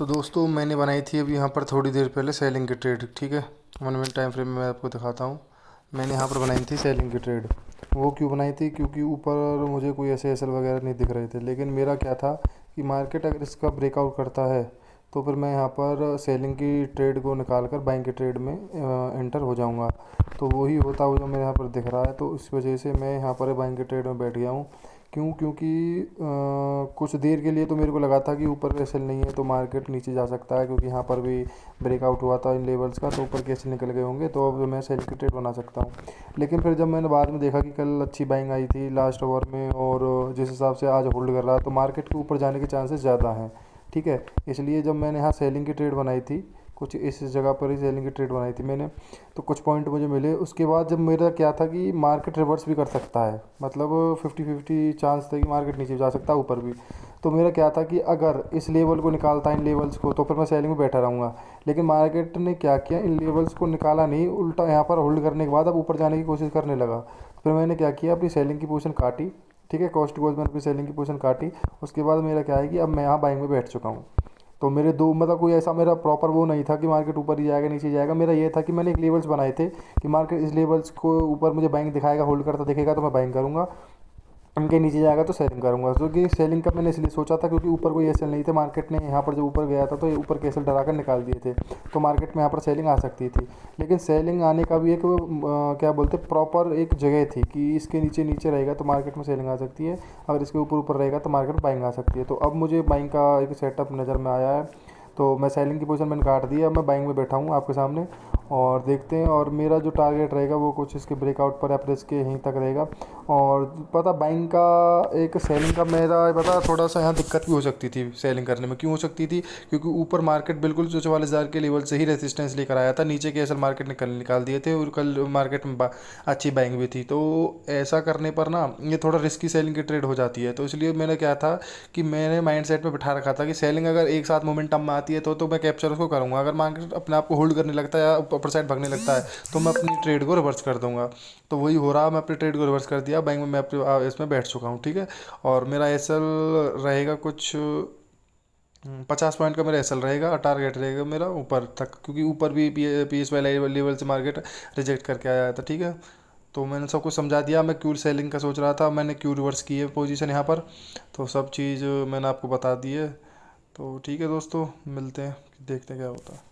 तो दोस्तों मैंने बनाई थी अभी यहाँ पर थोड़ी देर पहले सेलिंग की ट्रेड। ठीक है, 1 मिनट टाइम फ्रेम में मैं आपको दिखाता हूँ। मैंने यहाँ पर बनाई थी सेलिंग की ट्रेड। वो क्यों बनाई थी? क्योंकि ऊपर मुझे कोई ऐसे एसएल वगैरह नहीं दिख रहे थे, लेकिन मेरा क्या था कि मार्केट अगर इसका ब्रेकआउट करता है तो फिर मैं यहाँ पर सेलिंग की ट्रेड को निकाल कर बाइंग की ट्रेड में एंटर हो जाऊँगा। तो वही होता हुआ जो मेरे यहाँ पर दिख रहा है, तो इस वजह से मैं यहाँ पर बाइंग की ट्रेड में बैठ गया हूँ। क्यों? क्योंकि कुछ देर के लिए तो मेरे को लगा था कि ऊपर कैसल नहीं है तो मार्केट नीचे जा सकता है, क्योंकि यहाँ पर भी ब्रेकआउट हुआ था इन लेवल्स का, तो ऊपर कैसे निकल गए होंगे, तो अब मैं सेल की ट्रेड बना सकता हूँ। लेकिन फिर जब मैंने बाद में देखा कि कल अच्छी बाइंग आई थी लास्ट ओवर में, और जिस हिसाब से आज होल्ड कर रहा है तो मार्केट के ऊपर जाने के चांसेस ज़्यादा हैं। ठीक है, इसलिए जब मैंने यहाँ सेलिंग की ट्रेड बनाई थी, कुछ इस जगह पर ही सेलिंग की ट्रेड बनाई थी मैंने, तो कुछ पॉइंट मुझे मिले। उसके बाद जब मेरा क्या था कि मार्केट रिवर्स भी कर सकता है, मतलब 50-50 चांस था कि मार्केट नीचे जा सकता है ऊपर भी। तो मेरा क्या था कि अगर इस लेवल को निकालता इन लेवल्स को तो फिर मैं सेलिंग में बैठा रहूँगा। लेकिन मार्केट ने क्या किया, इन लेवल्स को निकाला नहीं, उल्टा यहाँ पर होल्ड करने के बाद अब ऊपर जाने की कोशिश करने लगा। फिर मैंने क्या किया, अपनी सेलिंग की पोजीशन काटी। ठीक है, कॉस्ट टू कॉस्ट मैंने अपनी सेलिंग की पोजीशन काटी। उसके बाद मेरा क्या है कि अब मैं यहाँ बाइंग में बैठ चुका हूँ। तो मेरे दो, मतलब कोई ऐसा मेरा प्रॉपर वो नहीं था कि मार्केट ऊपर ही जाएगा नीचे जाएगा। मेरा ये था कि मैंने एक लेवल्स बनाए थे कि मार्केट इस लेवल्स को ऊपर मुझे बाइंग दिखाएगा, होल्ड करता दिखेगा तो मैं बाइंग करूँगा, इनके नीचे जाएगा तो सेलिंग करूँगा। क्योंकि सेलिंग का मैंने इसलिए सोचा था क्योंकि ऊपर कोई एसएल नहीं थे। मार्केट ने यहाँ पर जब ऊपर गया था तो ये ऊपर के एसएल डरा कर निकाल दिए थे, तो मार्केट में यहाँ पर सेलिंग आ सकती थी। लेकिन सेलिंग आने का भी एक क्या बोलते प्रॉपर एक जगह थी कि इसके नीचे नीचे रहेगा तो मार्केट में सेलिंग आ सकती है, अगर इसके ऊपर ऊपर रहेगा तो मार्केट बाइंग आ सकती है। तो अब मुझे बाइंग का एक सेटअप नज़र में आया है, तो मैं सेलिंग की पोजीशन मैंने काट दी है। अब मैं बाइंग में बैठा हूँ आपके सामने, और देखते हैं। और मेरा जो टारगेट रहेगा वो कुछ इसके ब्रेकआउट पर एवरेज के यहीं तक रहेगा। और पता बाइंग का एक सेलिंग का मेरा पता थोड़ा सा यहाँ दिक्कत भी हो सकती थी सेलिंग करने में। क्यों हो सकती थी? क्योंकि ऊपर मार्केट बिल्कुल जो 44,000 के लेवल से ही रेजिस्टेंस लेकर आया था, नीचे के असल मार्केट ने कल निकाल दिए थे, और कल मार्केट में अच्छी बाइंग भी थी। तो ऐसा करने पर ना ये थोड़ा रिस्की सेलिंग की ट्रेड हो जाती है। तो इसलिए मैंने क्या था कि मैंने माइंड सेट में बिठा रखा था कि सेलिंग अगर एक साथ मोमेंटम में आती है तो मैं कैप्चर उसको करूँगा। अगर मार्केट अपने आप को होल्ड करने लगता है या अपर साइड भागने लगता है तो मैं अपनी ट्रेड को रिवर्स कर दूंगा। तो वही हो रहा, मैं अपनी ट्रेड को रिवर्स कर दिया, बैंक में मैं अपने इसमें बैठ चुका हूँ। ठीक है, और मेरा एसएल रहेगा कुछ 50 पॉइंट का मेरा एसएल रहेगा, टारगेट रहेगा मेरा ऊपर तक, क्योंकि ऊपर भी पी एस वाई लेवल से मार्केट रिजेक्ट करके आया था। ठीक है, तो मैंने सबको समझा दिया। मैं क्यों सेलिंग का सोच रहा था, मैंने क्यों रिवर्स की है पोजीशन यहाँ पर, तो सब चीज़ मैंने आपको बता दी है। तो ठीक है दोस्तों, मिलते हैं, देखते हैं क्या होता है।